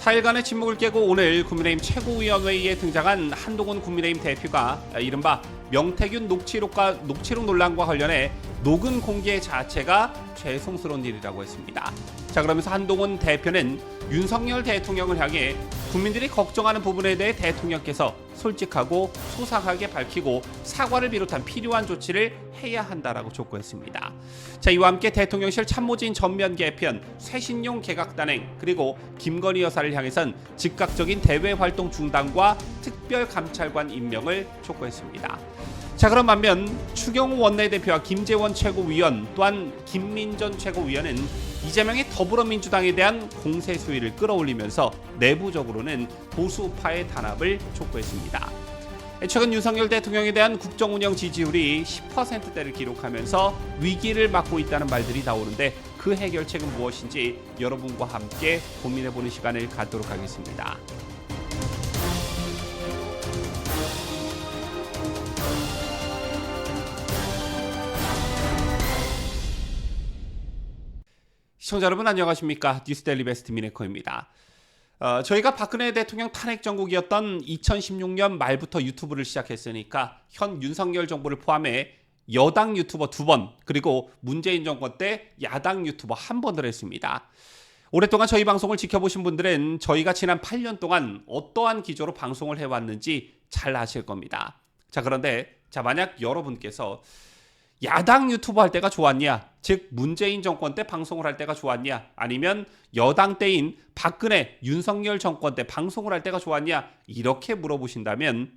4일간의 침묵을 깨고 오늘 국민의힘 최고위원회의에 등장한 한동훈 국민의힘 대표가 이른바 명태균 녹취록 논란과 관련해 녹음 공개 자체가 죄송스러운 일이라고 했습니다. 자, 그러면서 한동훈 대표는 윤석열 대통령을 향해 국민들이 걱정하는 부분에 대해 대통령께서 솔직하고 소상하게 밝히고 사과를 비롯한 필요한 조치를 해야 한다라고 촉구했습니다. 자, 이와 함께 대통령실 참모진 전면 개편, 쇄신용 개각 단행, 그리고 김건희 여사를 향해선 즉각적인 대외 활동 중단과 특별 감찰관 임명을 촉구했습니다. 자, 그런 반면 추경호 원내대표와 김재원 최고위원 또한 김민전 최고위원은 이재명의 더불어민주당에 대한 공세 수위를 끌어올리면서 내부적으로는 보수파의 단합을 촉구했습니다. 최근 윤석열 대통령에 대한 국정운영 지지율이 10%대를 기록하면서 위기를 맞고 있다는 말들이 나오는데 그 해결책은 무엇인지 여러분과 함께 고민해보는 시간을 갖도록 하겠습니다. 시청자 여러분 안녕하십니까? 뉴스데일리 베스트 미네커입니다. 저희가 박근혜 대통령 탄핵 정국이었던 2016년 말부터 유튜브를 시작했으니까 현 윤석열 정부를 포함해 여당 유튜버 2번 그리고 문재인 정권 때 야당 유튜버 1번을 했습니다. 오랫동안 저희 방송을 지켜보신 분들은 저희가 지난 8년 동안 어떠한 기조로 방송을 해왔는지 잘 아실 겁니다. 자, 그런데 만약 여러분께서 야당 유튜버 할 때가 좋았냐? 즉 문재인 정권 때 방송을 할 때가 좋았냐? 아니면 여당 때인 박근혜, 윤석열 정권 때 방송을 할 때가 좋았냐? 이렇게 물어보신다면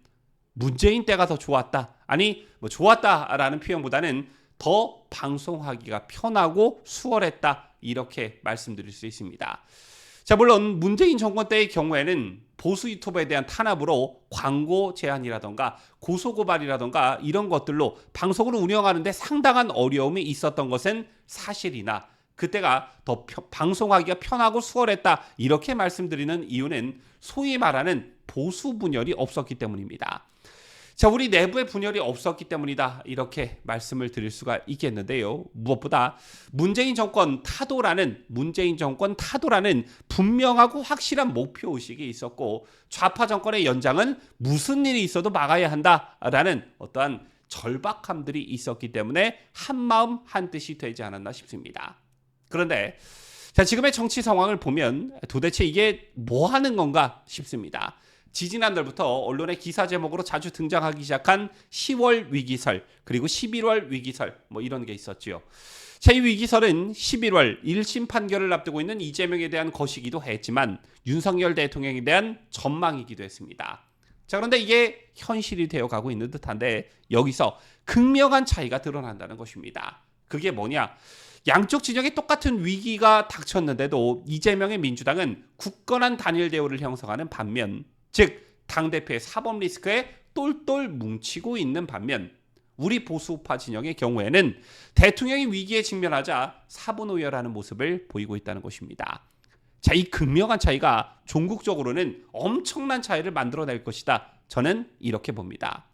문재인 때가 더 좋았다. 아니 좋았다라는 표현보다는 더 방송하기가 편하고 수월했다. 이렇게 말씀드릴 수 있습니다. 자, 물론 문재인 정권 때의 경우에는 보수 유튜버에 대한 탄압으로 광고 제한이라던가 고소고발이라던가 이런 것들로 방송을 운영하는데 상당한 어려움이 있었던 것은 사실이나 그때가 더 방송하기가 편하고 수월했다 이렇게 말씀드리는 이유는 소위 말하는 보수 분열이 없었기 때문입니다. 자, 우리 내부의 분열이 없었기 때문이다 이렇게 말씀을 드릴 수가 있겠는데요. 무엇보다 문재인 정권 타도라는 분명하고 확실한 목표의식이 있었고 좌파 정권의 연장은 무슨 일이 있어도 막아야 한다라는 어떠한 절박함들이 있었기 때문에 한마음 한뜻이 되지 않았나 싶습니다. 그런데 자, 지금의 정치 상황을 보면 도대체 이게 뭐 하는 건가 싶습니다. 지지난달부터 언론의 기사 제목으로 자주 등장하기 시작한 10월 위기설 그리고 11월 위기설 이런 게 있었죠. 자, 이 위기설은 11월 1심 판결을 앞두고 있는 이재명에 대한 것이기도 했지만 윤석열 대통령에 대한 전망이기도 했습니다. 자, 그런데 이게 현실이 되어가고 있는 듯한데 여기서 극명한 차이가 드러난다는 것입니다. 그게 뭐냐? 양쪽 진영에 똑같은 위기가 닥쳤는데도 이재명의 민주당은 굳건한 단일 대우를 형성하는 반면 즉 당대표의 사법 리스크에 똘똘 뭉치고 있는 반면 우리 보수파 진영의 경우에는 대통령이 위기에 직면하자 사분오열하는 모습을 보이고 있다는 것입니다. 자, 이 극명한 차이가 종국적으로는 엄청난 차이를 만들어낼 것이다. 저는 이렇게 봅니다.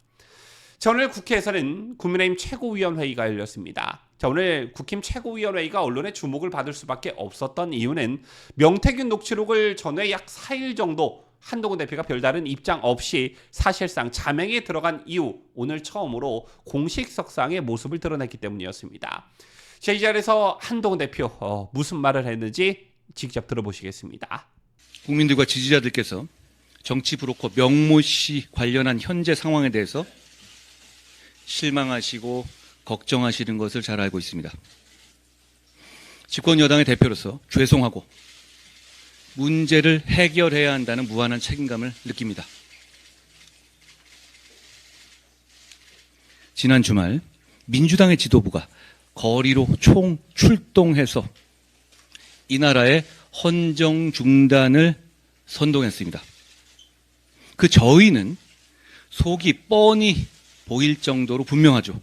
자, 오늘 국회에서는 국민의힘 최고위원회의가 열렸습니다. 자, 오늘 국힘 최고위원회의가 언론의 주목을 받을 수밖에 없었던 이유는 명태균 녹취록을 전에 약 4일 정도 한동훈 대표가 별다른 입장 없이 사실상 자명에 들어간 이후 오늘 처음으로 공식석상의 모습을 드러냈기 때문이었습니다. 자, 이 자리에서 한동훈 대표 무슨 말을 했는지 직접 들어보시겠습니다. 국민들과 지지자들께서 정치 브로커 명모 씨 관련한 현재 상황에 대해서 실망하시고 걱정하시는 것을 잘 알고 있습니다. 집권 여당의 대표로서 죄송하고 문제를 해결해야 한다는 무한한 책임감을 느낍니다. 지난 주말 민주당의 지도부가 거리로 총 출동해서 이 나라의 헌정 중단을 선동했습니다. 그 저희는 속이 뻔히 보일 정도로 분명하죠.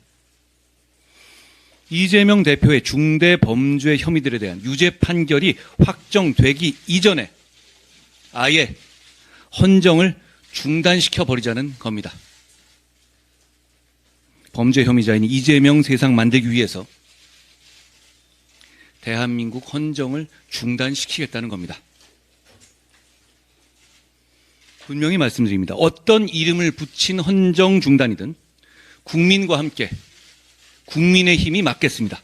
이재명 대표의 중대 범죄 혐의들에 대한 유죄 판결이 확정되기 이전에 아예 헌정을 중단시켜 버리자는 겁니다. 범죄 혐의자인 이재명 세상 만들기 위해서 대한민국 헌정을 중단시키겠다는 겁니다. 분명히 말씀드립니다. 어떤 이름을 붙인 헌정 중단이든 국민과 함께 국민의힘이 맡겠습니다.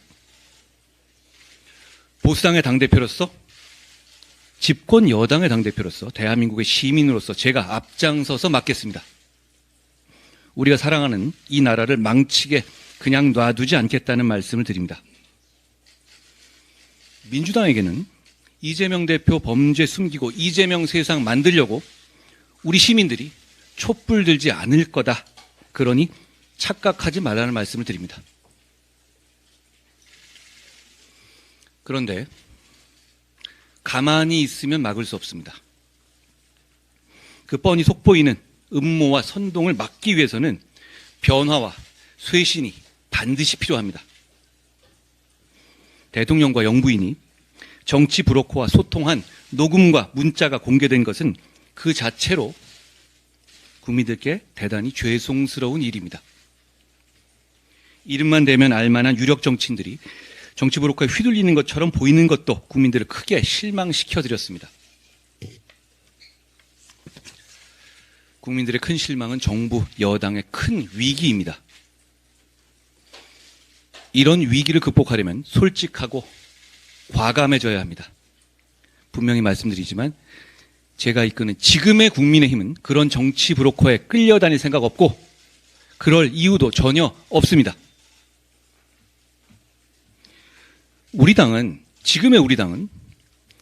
보수당의 당대표로서, 집권 여당의 당대표로서, 대한민국의 시민으로서 제가 앞장서서 맡겠습니다. 우리가 사랑하는 이 나라를 망치게 그냥 놔두지 않겠다는 말씀을 드립니다. 민주당에게는 이재명 대표 범죄 숨기고 이재명 세상 만들려고 우리 시민들이 촛불 들지 않을 거다. 그러니 착각하지 말라는 말씀을 드립니다. 그런데 가만히 있으면 막을 수 없습니다. 그 뻔히 속보이는 음모와 선동을 막기 위해서는 변화와 쇄신이 반드시 필요합니다. 대통령과 영부인이 정치 브로커와 소통한 녹음과 문자가 공개된 것은 그 자체로 국민들께 대단히 죄송스러운 일입니다. 이름만 대면 알만한 유력 정치인들이 정치 브로커에 휘둘리는 것처럼 보이는 것도 국민들을 크게 실망시켜드렸습니다. 국민들의 큰 실망은 정부, 여당의 큰 위기입니다. 이런 위기를 극복하려면 솔직하고 과감해져야 합니다. 분명히 말씀드리지만 제가 이끄는 지금의 국민의힘은 그런 정치 브로커에 끌려다닐 생각 없고 그럴 이유도 전혀 없습니다. 지금의 우리 당은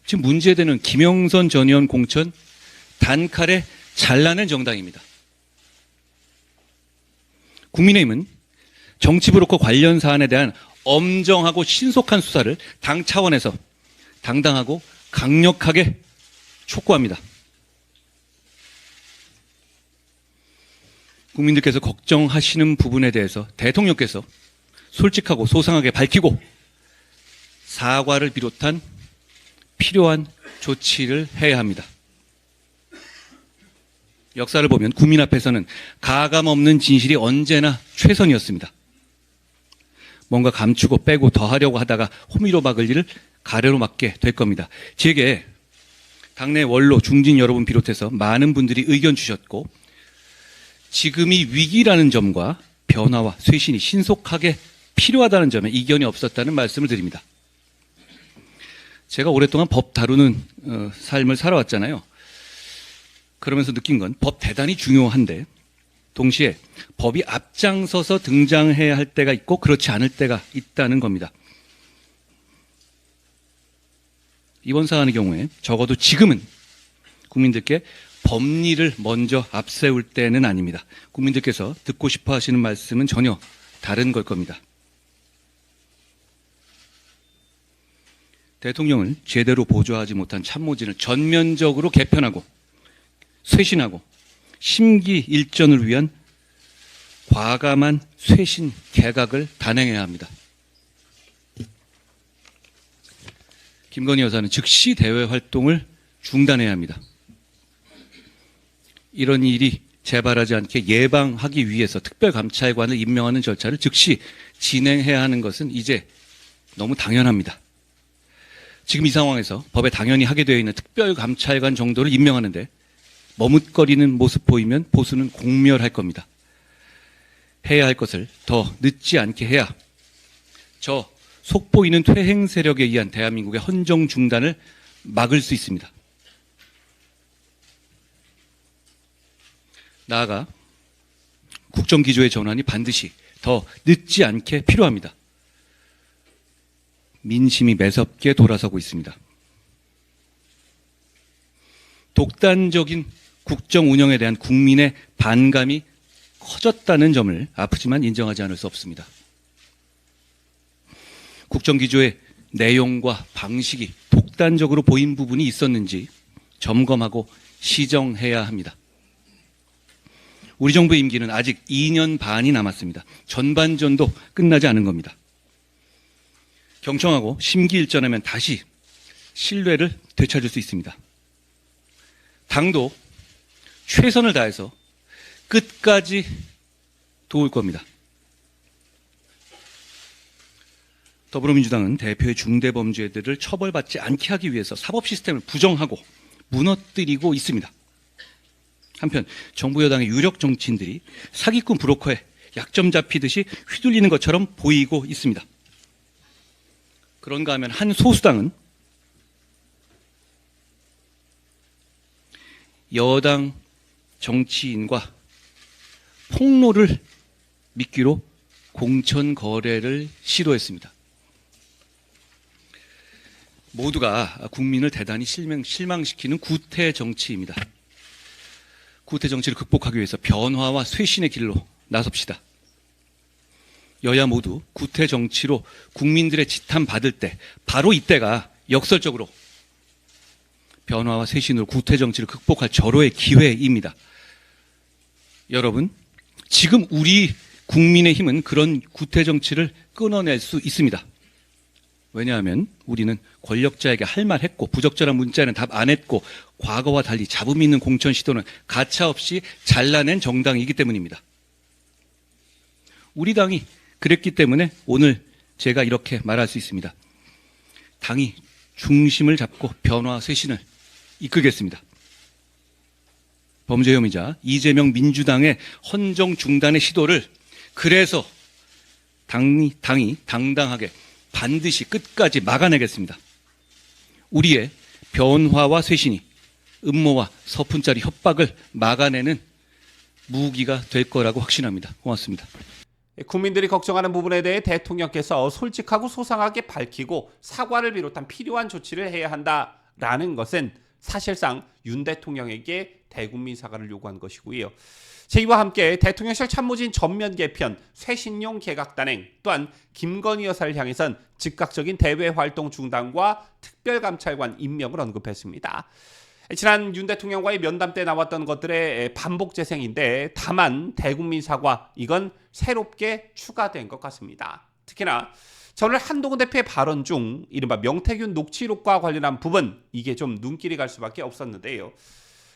지금 문제되는 김영선 전 의원 공천 단칼에 잘라낸 정당입니다. 국민의힘은 정치 브로커 관련 사안에 대한 엄정하고 신속한 수사를 당 차원에서 당당하고 강력하게 촉구합니다. 국민들께서 걱정하시는 부분에 대해서 대통령께서 솔직하고 소상하게 밝히고 사과를 비롯한 필요한 조치를 해야 합니다. 역사를 보면 국민 앞에서는 가감 없는 진실이 언제나 최선이었습니다. 뭔가 감추고 빼고 더하려고 하다가 호미로 막을 일을 가래로 막게 될 겁니다. 제게 당내 원로 중진 여러분 비롯해서 많은 분들이 의견 주셨고 지금이 위기라는 점과 변화와 쇄신이 신속하게 필요하다는 점에 이견이 없었다는 말씀을 드립니다. 제가 오랫동안 법 다루는 삶을 살아왔잖아요. 그러면서 느낀 건 법 대단히 중요한데 동시에 법이 앞장서서 등장해야 할 때가 있고 그렇지 않을 때가 있다는 겁니다. 이번 사안의 경우에 적어도 지금은 국민들께 법리를 먼저 앞세울 때는 아닙니다. 국민들께서 듣고 싶어 하시는 말씀은 전혀 다른 걸 겁니다. 대통령을 제대로 보좌하지 못한 참모진을 전면적으로 개편하고 쇄신하고 심기일전을 위한 과감한 쇄신 개각을 단행해야 합니다. 김건희 여사는 즉시 대외 활동을 중단해야 합니다. 이런 일이 재발하지 않게 예방하기 위해서 특별감찰관을 임명하는 절차를 즉시 진행해야 하는 것은 이제 너무 당연합니다. 지금 이 상황에서 법에 당연히 하게 되어 있는 특별감찰관 정도를 임명하는데 머뭇거리는 모습 보이면 보수는 공멸할 겁니다. 해야 할 것을 더 늦지 않게 해야 저 속보이는 퇴행 세력에 의한 대한민국의 헌정 중단을 막을 수 있습니다. 나아가 국정기조의 전환이 반드시 더 늦지 않게 필요합니다. 민심이 매섭게 돌아서고 있습니다. 독단적인 국정 운영에 대한 국민의 반감이 커졌다는 점을 아프지만 인정하지 않을 수 없습니다. 국정기조의 내용과 방식이 독단적으로 보인 부분이 있었는지 점검하고 시정해야 합니다. 우리 정부의 임기는 아직 2년 반이 남았습니다. 전반전도 끝나지 않은 겁니다. 경청하고 심기일전하면 다시 신뢰를 되찾을 수 있습니다. 당도 최선을 다해서 끝까지 도울 겁니다. 더불어민주당은 대표의 중대범죄들을 처벌받지 않게 하기 위해서 사법 시스템을 부정하고 무너뜨리고 있습니다. 한편 정부 여당의 유력 정치인들이 사기꾼 브로커에 약점 잡히듯이 휘둘리는 것처럼 보이고 있습니다. 그런가 하면 한 소수당은 여당 정치인과 폭로를 미끼로 공천 거래를 시도했습니다. 모두가 국민을 대단히 실망시키는 구태 정치입니다. 구태 정치를 극복하기 위해서 변화와 쇄신의 길로 나섭시다. 여야 모두 구태 정치로 국민들의 지탄 받을 때 바로 이때가 역설적으로 변화와 쇄신으로 구태 정치를 극복할 절호의 기회입니다. 여러분, 지금 우리 국민의힘은 그런 구태 정치를 끊어낼 수 있습니다. 왜냐하면 우리는 권력자에게 할 말 했고 부적절한 문자는 답 안 했고 과거와 달리 잡음 있는 공천 시도는 가차없이 잘라낸 정당이기 때문입니다. 우리 당이 그랬기 때문에 오늘 제가 이렇게 말할 수 있습니다. 당이 중심을 잡고 변화 쇄신을 이끌겠습니다. 범죄 혐의자 이재명 민주당의 헌정 중단의 시도를 그래서 당이 당당하게 반드시 끝까지 막아내겠습니다. 우리의 변화와 쇄신이 음모와 서푼짜리 협박을 막아내는 무기가 될 거라고 확신합니다. 고맙습니다. 국민들이 걱정하는 부분에 대해 대통령께서 솔직하고 소상하게 밝히고 사과를 비롯한 필요한 조치를 해야 한다라는 것은 사실상 윤 대통령에게 대국민 사과를 요구한 것이고요. 제2와 함께 대통령실 참모진 전면 개편, 쇄신용 개각단행, 또한 김건희 여사를 향해선 즉각적인 대외 활동 중단과 특별감찰관 임명을 언급했습니다. 지난 윤 대통령과의 면담 때 나왔던 것들의 반복 재생인데 다만 대국민 사과, 이건 새롭게 추가된 것 같습니다. 특히나 전날 한동훈 대표의 발언 중 이른바 명태균 녹취록과 관련한 부분, 이게 좀 눈길이 갈 수밖에 없었는데요.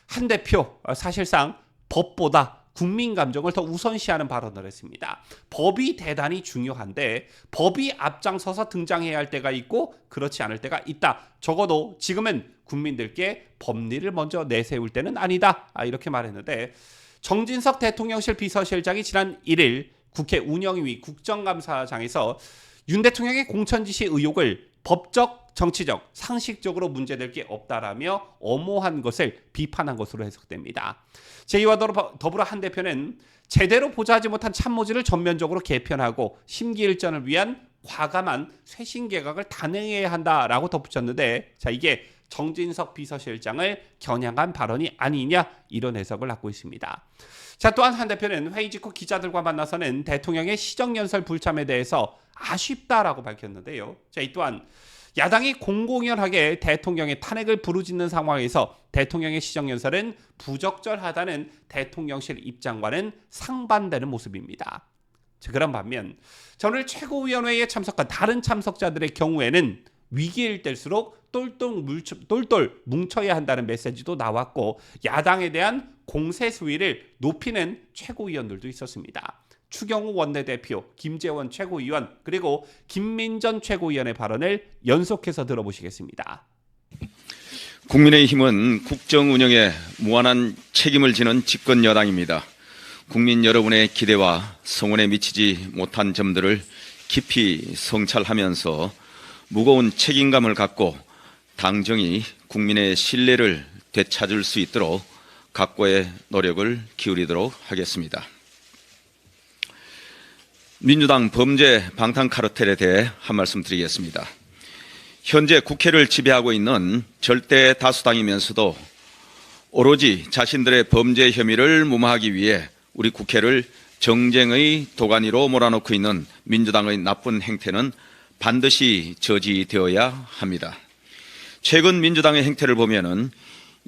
한 대표 사실상 법보다 국민 감정을 더 우선시하는 발언을 했습니다. 법이 대단히 중요한데 법이 앞장서서 등장해야 할 때가 있고 그렇지 않을 때가 있다. 적어도 지금은 국민들께 법리를 먼저 내세울 때는 아니다. 이렇게 말했는데 정진석 대통령실 비서실장이 지난 1일 국회 운영위 국정감사장에서 윤 대통령의 공천 지시 의혹을 법적, 정치적, 상식적으로 문제될 게 없다라며 엄오한 것을 비판한 것으로 해석됩니다. 제2와 더불어 한 대표는 제대로 보좌하지 못한 참모진을 전면적으로 개편하고 심기일전을 위한 과감한 쇄신 개각을 단행해야 한다라고 덧붙였는데, 자, 이게 정진석 비서실장을 겨냥한 발언이 아니냐, 이런 해석을 갖고 있습니다. 자, 또한 한 대표는 회의 직후 기자들과 만나서는 대통령의 시정연설 불참에 대해서 아쉽다라고 밝혔는데요. 자, 이 또한 야당이 공공연하게 대통령의 탄핵을 부르짖는 상황에서 대통령의 시정연설은 부적절하다는 대통령실 입장과는 상반되는 모습입니다. 자, 그런 반면 오늘 최고위원회에 참석한 다른 참석자들의 경우에는 위기일 때일수록 똘똘 뭉쳐야 한다는 메시지도 나왔고 야당에 대한 공세 수위를 높이는 최고위원들도 있었습니다. 추경호 원내대표, 김재원 최고위원, 그리고 김민전 최고위원의 발언을 연속해서 들어보시겠습니다. 국민의힘은 국정 운영에 무한한 책임을 지는 집권 여당입니다. 국민 여러분의 기대와 성원에 미치지 못한 점들을 깊이 성찰하면서 무거운 책임감을 갖고 당정이 국민의 신뢰를 되찾을 수 있도록 각고의 노력을 기울이도록 하겠습니다. 민주당 범죄 방탄 카르텔에 대해 한 말씀 드리겠습니다. 현재 국회를 지배하고 있는 절대 다수당이면서도 오로지 자신들의 범죄 혐의를 무마하기 위해 우리 국회를 정쟁의 도가니로 몰아넣고 있는 민주당의 나쁜 행태는 반드시 저지되어야 합니다. 최근 민주당의 행태를 보면은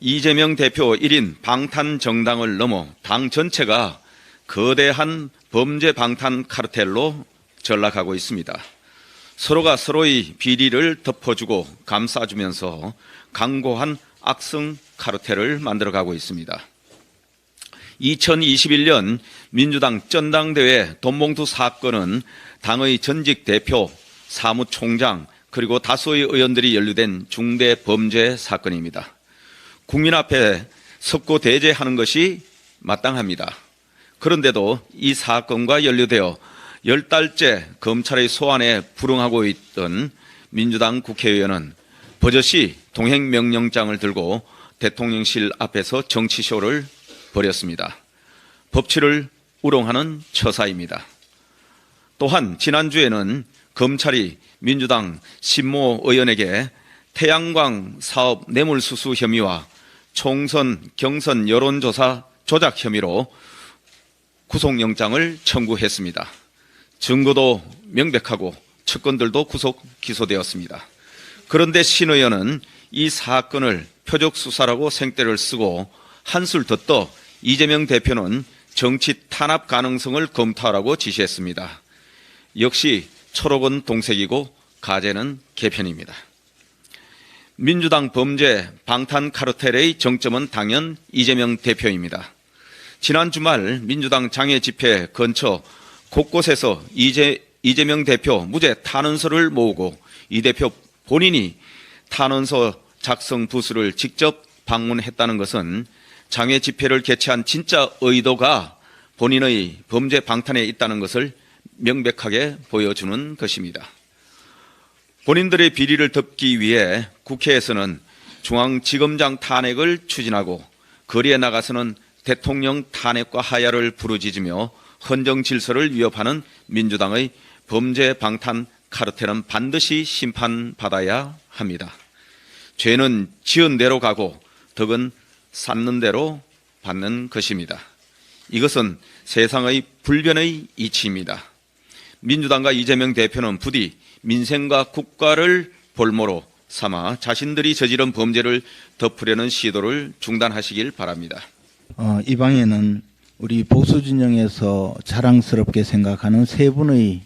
이재명 대표 1인 방탄 정당을 넘어 당 전체가 거대한 범죄 방탄 카르텔로 전락하고 있습니다. 서로가 서로의 비리를 덮어주고 감싸주면서 강고한 악성 카르텔을 만들어가고 있습니다. 2021년 민주당 전당대회 돈봉투 사건은 당의 전직 대표, 사무총장 그리고 다수의 의원들이 연루된 중대 범죄 사건입니다. 국민 앞에 석고 대제하는 것이 마땅합니다. 그런데도 이 사건과 연루되어 10달째 검찰의 소환에 불응하고 있던 민주당 국회의원은 버젓이 동행명령장을 들고 대통령실 앞에서 정치쇼를 벌였습니다. 법치를 우롱하는 처사입니다. 또한 지난주에는 검찰이 민주당 신모 의원에게 태양광 사업 뇌물수수 혐의와 총선 경선 여론조사 조작 혐의로 구속영장을 청구했습니다. 증거도 명백하고 측근들도 구속 기소되었습니다. 그런데 신 의원은 이 사건을 표적 수사라고 생떼를 쓰고 한술 더 떠 이재명 대표는 정치 탄압 가능성을 검토하라고 지시했습니다. 역시 초록은 동색이고 가재는 개편입니다. 민주당 범죄 방탄 카르텔의 정점은 당연 이재명 대표입니다. 지난 주말 민주당 장외 집회 근처 곳곳에서 이재명 대표 무죄 탄원서를 모으고 이 대표 본인이 탄원서 작성 부스를 직접 방문했다는 것은 장외 집회를 개최한 진짜 의도가 본인의 범죄 방탄에 있다는 것을 명백하게 보여주는 것입니다. 본인들의 비리를 덮기 위해 국회에서는 중앙지검장 탄핵을 추진하고 거리에 나가서는 대통령 탄핵과 하야를 부르짖으며 헌정 질서를 위협하는 민주당의 범죄 방탄 카르텔은 반드시 심판받아야 합니다. 죄는 지은 대로 가고 덕은 쌓는 대로 받는 것입니다. 이것은 세상의 불변의 이치입니다. 민주당과 이재명 대표는 부디 민생과 국가를 볼모로 삼아 자신들이 저지른 범죄를 덮으려는 시도를 중단하시길 바랍니다. 이 방에는 우리 보수 진영에서 자랑스럽게 생각하는 세 분의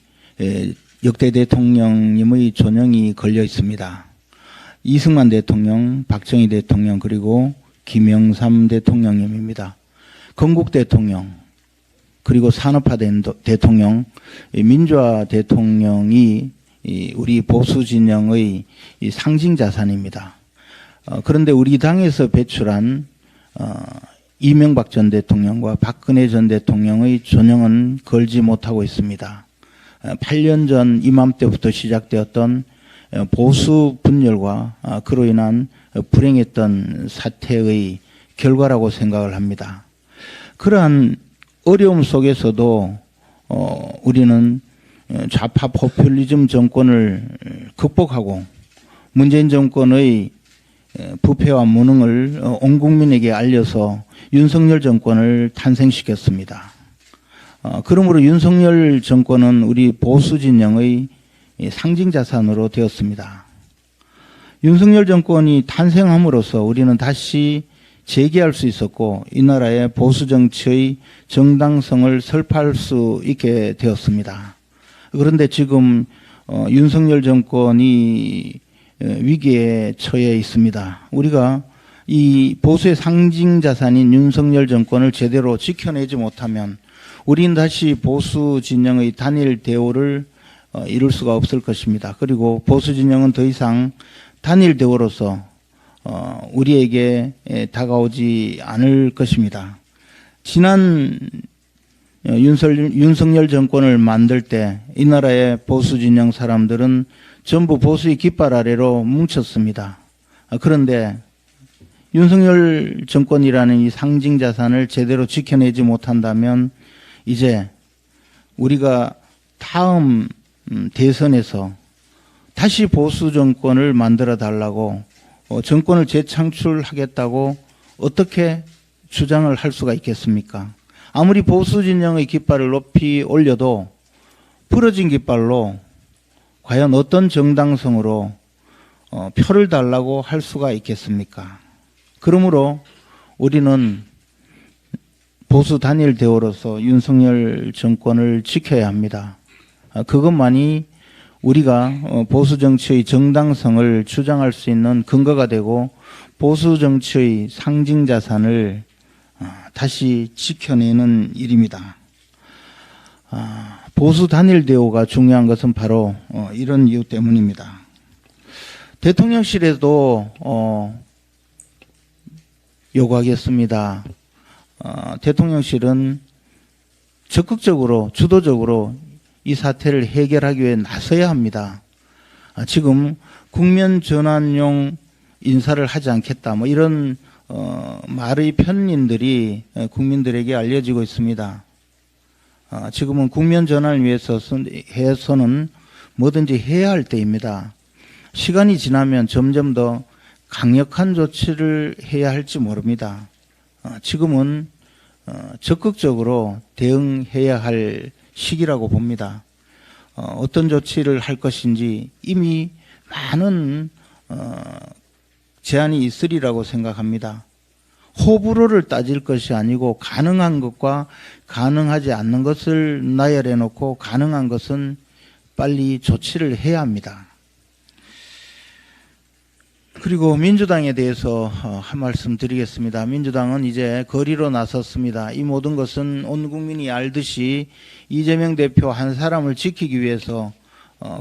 역대 대통령님의 존영이 걸려 있습니다. 이승만 대통령, 박정희 대통령, 그리고 김영삼 대통령님입니다. 건국 대통령, 그리고 산업화 대통령, 민주화 대통령이 우리 보수 진영의 상징 자산입니다. 그런데 우리 당에서 배출한 이명박 전 대통령과 박근혜 전 대통령의 존영은 걸지 못하고 있습니다. 8년 전 이맘때부터 시작되었던 보수 분열과 그로 인한 불행했던 사태의 결과라고 생각을 합니다. 그러한 어려움 속에서도 우리는 좌파 포퓰리즘 정권을 극복하고 문재인 정권의 부패와 무능을 온 국민에게 알려서 윤석열 정권을 탄생시켰습니다. 그러므로 윤석열 정권은 우리 보수 진영의 상징 자산으로 되었습니다. 윤석열 정권이 탄생함으로써 우리는 다시 재기할 수 있었고 이 나라의 보수 정치의 정당성을 설파할 수 있게 되었습니다. 그런데 지금 윤석열 정권이 위기에 처해 있습니다. 우리가 이 보수의 상징 자산인 윤석열 정권을 제대로 지켜내지 못하면 우리는 다시 보수 진영의 단일 대우를 이룰 수가 없을 것입니다. 그리고 보수 진영은 더 이상 단일 대우로서 우리에게 다가오지 않을 것입니다. 지난 윤석열 정권을 만들 때 이 나라의 보수 진영 사람들은 전부 보수의 깃발 아래로 뭉쳤습니다. 그런데 윤석열 정권이라는 이 상징 자산을 제대로 지켜내지 못한다면 이제 우리가 다음 대선에서 다시 보수 정권을 만들어 달라고 정권을 재창출하겠다고 어떻게 주장을 할 수가 있겠습니까? 아무리 보수 진영의 깃발을 높이 올려도 부러진 깃발로 과연 어떤 정당성으로 표를 달라고 할 수가 있겠습니까? 그러므로 우리는 보수 단일 대우로서 윤석열 정권을 지켜야 합니다. 그것만이 우리가 보수 정치의 정당성을 주장할 수 있는 근거가 되고 보수 정치의 상징 자산을 다시 지켜내는 일입니다. 보수 단일 대우가 중요한 것은 바로 이런 이유 때문입니다. 대통령실에도 요구하겠습니다. 대통령실은 적극적으로 주도적으로 이 사태를 해결하기 위해 나서야 합니다. 지금 국면 전환용 인사를 하지 않겠다 뭐 이런 말의 편인들이 국민들에게 알려지고 있습니다. 지금은 국면 전환을 위해서는 뭐든지 해야 할 때입니다. 시간이 지나면 점점 더 강력한 조치를 해야 할지 모릅니다. 지금은 적극적으로 대응해야 할 시기라고 봅니다. 어떤 조치를 할 것인지 이미 많은 제안이 있으리라고 생각합니다. 호불호를 따질 것이 아니고 가능한 것과 가능하지 않는 것을 나열해 놓고 가능한 것은 빨리 조치를 해야 합니다. 그리고 민주당에 대해서 한 말씀 드리겠습니다. 민주당은 이제 거리로 나섰습니다. 이 모든 것은 온 국민이 알듯이 이재명 대표 한 사람을 지키기 위해서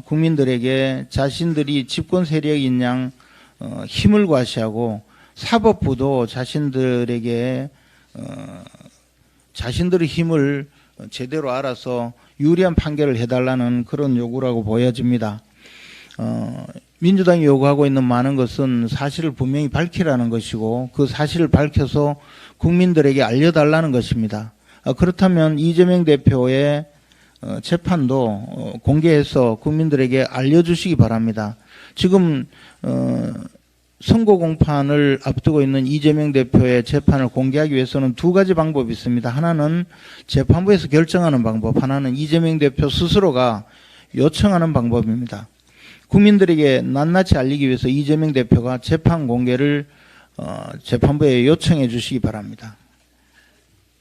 국민들에게 자신들이 집권 세력인 양 힘을 과시하고 사법부도 자신들에게 자신들의 힘을 제대로 알아서 유리한 판결을 해달라는 그런 요구라고 보여집니다. 민주당이 요구하고 있는 많은 것은 사실을 분명히 밝히라는 것이고 그 사실을 밝혀서 국민들에게 알려달라는 것입니다. 그렇다면 이재명 대표의 재판도 공개해서 국민들에게 알려주시기 바랍니다. 지금 선고 공판을 앞두고 있는 이재명 대표의 재판을 공개하기 위해서는 두 가지 방법이 있습니다. 하나는 재판부에서 결정하는 방법, 하나는 이재명 대표 스스로가 요청하는 방법입니다. 국민들에게 낱낱이 알리기 위해서 이재명 대표가 재판 공개를 재판부에 요청해 주시기 바랍니다.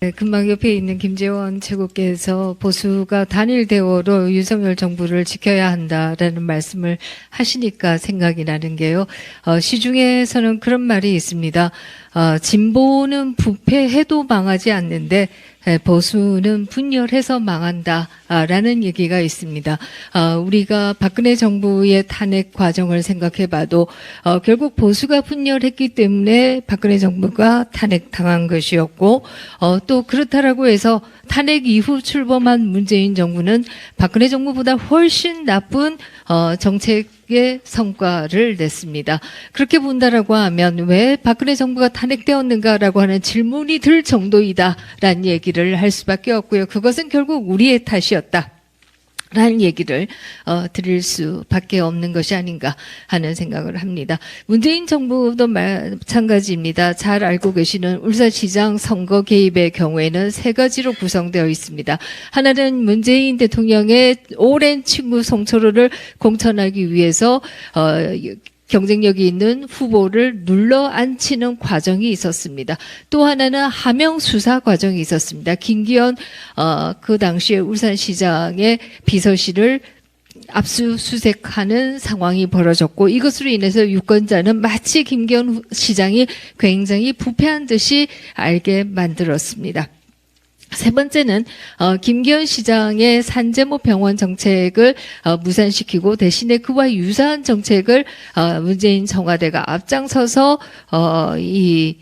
네, 금방 옆에 있는 김재원 최고께서 보수가 단일 대오로 윤석열 정부를 지켜야 한다라는 말씀을 하시니까 생각이 나는 게요. 시중에서는 그런 말이 있습니다. 진보는 부패해도 망하지 않는데 보수는 분열해서 망한다라는 얘기가 있습니다. 우리가 박근혜 정부의 탄핵 과정을 생각해봐도 결국 보수가 분열했기 때문에 박근혜 정부가 탄핵당한 것이었고 또 그렇다라고 해서 탄핵 이후 출범한 문재인 정부는 박근혜 정부보다 훨씬 나쁜 정책의 성과를 냈습니다. 그렇게 본다라고 하면 왜 박근혜 정부가 탄핵되었는가라고 하는 질문이 들 정도이다라는 얘기를 할 수밖에 없고요. 그것은 결국 우리의 탓이었다. 라는 얘기를 드릴 수밖에 없는 것이 아닌가 하는 생각을 합니다. 문재인 정부도 마찬가지입니다. 잘 알고 계시는 울산시장 선거 개입의 경우에는 세 가지로 구성되어 있습니다. 하나는 문재인 대통령의 오랜 친구 송철호를 공천하기 위해서 경쟁력이 있는 후보를 눌러 앉히는 과정이 있었습니다. 또 하나는 하명 수사 과정이 있었습니다. 김기현 그 당시에 울산시장의 비서실을 압수수색하는 상황이 벌어졌고 이것으로 인해서 유권자는 마치 김기현 시장이 굉장히 부패한 듯이 알게 만들었습니다. 세 번째는 김기현 시장의 산재모 병원 정책을 무산시키고 대신에 그와 유사한 정책을 문재인 청와대가 앞장서서 이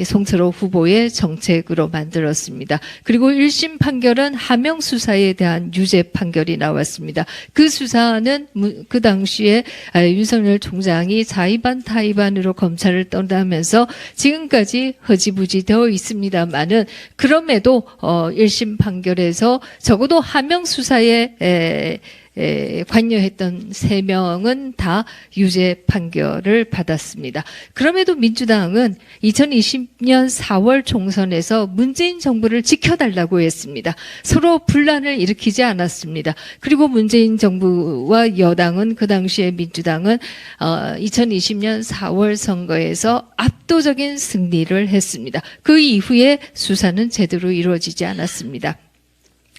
송철호 후보의 정책으로 만들었습니다. 그리고 1심 판결은 하명 수사에 대한 유죄 판결이 나왔습니다. 그 수사는 그 당시에 윤석열 총장이 자의반 타의반으로 검찰을 떠나면서 지금까지 허지부지 되어 있습니다만은 그럼에도 1심 판결에서 적어도 하명 수사에 관여했던 3명은 다 유죄 판결을 받았습니다. 그럼에도 민주당은 2020년 4월 총선에서 문재인 정부를 지켜달라고 했습니다. 서로 분란을 일으키지 않았습니다. 그리고 문재인 정부와 여당은 그 당시에 민주당은 2020년 4월 선거에서 압도적인 승리를 했습니다. 그 이후에 수사는 제대로 이루어지지 않았습니다.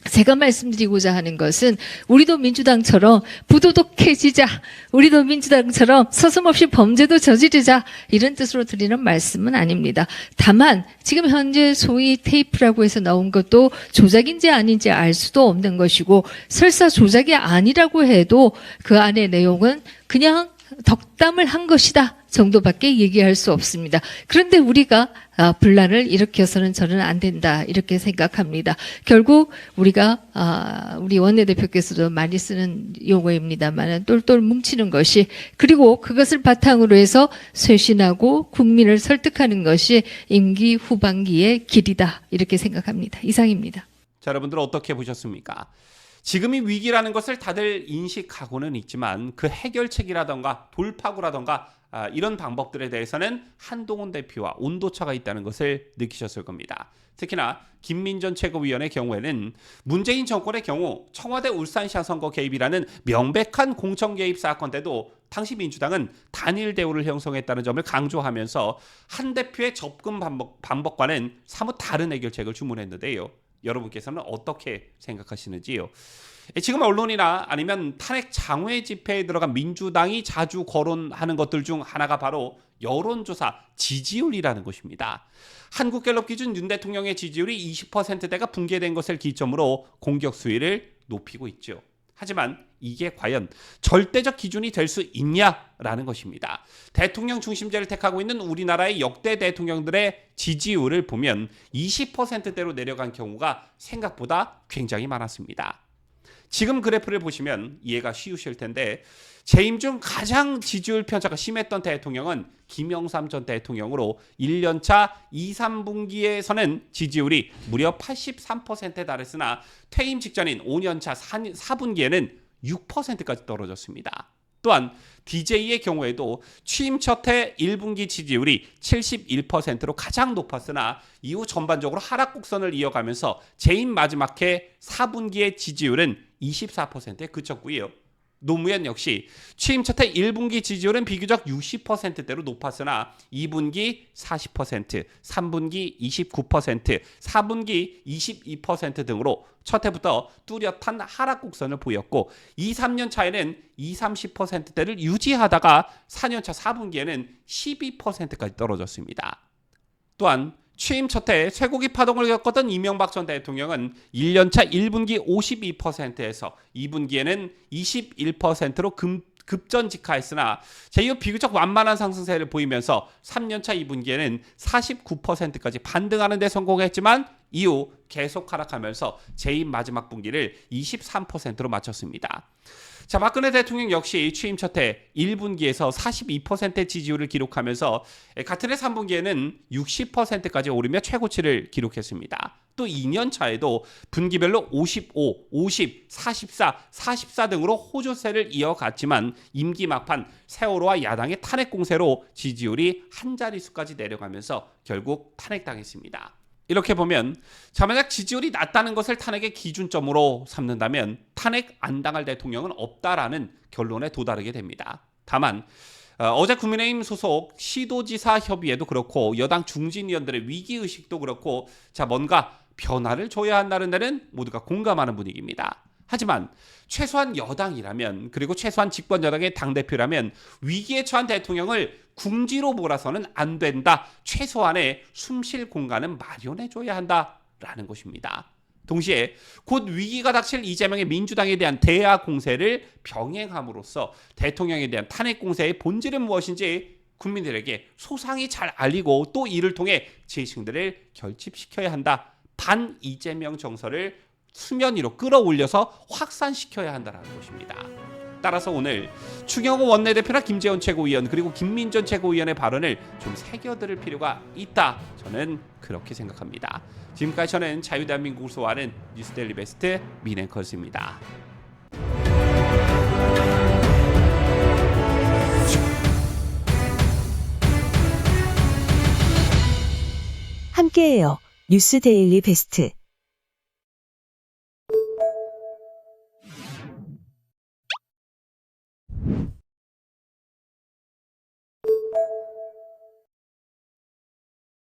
제가 말씀드리고자 하는 것은 우리도 민주당처럼 부도덕해지자, 우리도 민주당처럼 서슴없이 범죄도 저지르자 이런 뜻으로 드리는 말씀은 아닙니다. 다만 지금 현재 소위 테이프라고 해서 나온 것도 조작인지 아닌지 알 수도 없는 것이고 설사 조작이 아니라고 해도 그 안의 내용은 그냥 덕담을 한 것이다 정도밖에 얘기할 수 없습니다. 그런데 우리가 분란을 일으켜서는 저는 안 된다 이렇게 생각합니다. 결국 우리가 우리 원내대표께서도 많이 쓰는 용어입니다만 똘똘 뭉치는 것이, 그리고 그것을 바탕으로 해서 쇄신하고 국민을 설득하는 것이 임기 후반기의 길이다 이렇게 생각합니다. 이상입니다. 자, 여러분들 어떻게 보셨습니까? 지금이 위기라는 것을 다들 인식하고는 있지만 그 해결책이라던가 돌파구라던가 이런 방법들에 대해서는 한동훈 대표와 온도차가 있다는 것을 느끼셨을 겁니다. 특히나 김민전 최고위원의 경우에는 문재인 정권의 경우 청와대 울산시장 선거 개입이라는 명백한 공천 개입 사건 때도 당시 민주당은 단일 대우를 형성했다는 점을 강조하면서 한 대표의 접근 방법과는 사뭇 다른 해결책을 주문했는데요. 여러분께서는 어떻게 생각하시는지요? 지금 언론이나 아니면 탄핵 장외 집회에 들어간 민주당이 자주 거론하는 것들 중 하나가 바로 여론조사 지지율이라는 것입니다. 한국갤럽 기준 윤 대통령의 지지율이 20%대가 붕괴된 것을 기점으로 공격 수위를 높이고 있죠. 하지만 이게 과연 절대적 기준이 될 수 있냐라는 것입니다. 대통령 중심제를 택하고 있는 우리나라의 역대 대통령들의 지지율을 보면 20%대로 내려간 경우가 생각보다 굉장히 많았습니다. 지금 그래프를 보시면 이해가 쉬우실 텐데 재임 중 가장 지지율 편차가 심했던 대통령은 김영삼 전 대통령으로 1년차 2, 3분기에서는 지지율이 무려 83%에 달했으나 퇴임 직전인 5년차 4분기에는 6%까지 떨어졌습니다. 또한 DJ의 경우에도 취임 첫해 1분기 지지율이 71%로 가장 높았으나 이후 전반적으로 하락 곡선을 이어가면서 재임 마지막 해 4분기의 지지율은 24%에 그쳤고요. 노무현 역시 취임 첫해 1분기 지지율은 비교적 60%대로 높았으나 2분기 40%, 3분기 29%, 4분기 22% 등으로 첫 해부터 뚜렷한 하락 곡선을 보였고 2, 3년 차에는 20, 30%대를 유지하다가 4년 차 4분기에는 12%까지 떨어졌습니다. 또한 취임 첫해 쇠고기 파동을 겪었던 이명박 전 대통령은 1년차 1분기 52%에서 2분기에는 21%로 급전직하했으나 제2호 비교적 완만한 상승세를 보이면서 3년차 2분기에는 49%까지 반등하는 데 성공했지만 이후 계속 하락하면서 재임 마지막 분기를 23%로 마쳤습니다. 자, 박근혜 대통령 역시 취임 첫해 1분기에서 42%의 지지율을 기록하면서 같은 해 3분기에는 60%까지 오르며 최고치를 기록했습니다. 또 2년 차에도 분기별로 55, 50, 44, 44 등으로 호조세를 이어갔지만 임기 막판 세월호와 야당의 탄핵 공세로 지지율이 한 자릿수까지 내려가면서 결국 탄핵당했습니다. 이렇게 보면 자, 만약 지지율이 낮다는 것을 탄핵의 기준점으로 삼는다면 탄핵 안 당할 대통령은 없다라는 결론에 도달하게 됩니다. 다만 어제 국민의힘 소속 시도지사 협의회도 그렇고 여당 중진위원들의 위기의식도 그렇고 자, 뭔가 변화를 줘야 한다는 데는 모두가 공감하는 분위기입니다. 하지만 최소한 여당이라면, 그리고 최소한 집권 여당의 당대표라면 위기에 처한 대통령을 궁지로 몰아서는 안 된다. 최소한의 숨쉴 공간은 마련해줘야 한다라는 것입니다. 동시에 곧 위기가 닥칠 이재명의 민주당에 대한 대화 공세를 병행함으로써 대통령에 대한 탄핵 공세의 본질은 무엇인지 국민들에게 소상히 잘 알리고 또 이를 통해 재층들을 결집시켜야 한다. 반 이재명 정서를 수면 위로 끌어올려서 확산시켜야 한다는 것입니다. 따라서 오늘 추경호 원내대표나 김재원 최고위원 그리고 김민전 최고위원의 발언을 좀 새겨들을 필요가 있다. 저는 그렇게 생각합니다. 지금까지 저는 자유대한민국을 소화하는 뉴스데일리 베스트 민앵커스입니다. 함께해요. 뉴스데일리 베스트.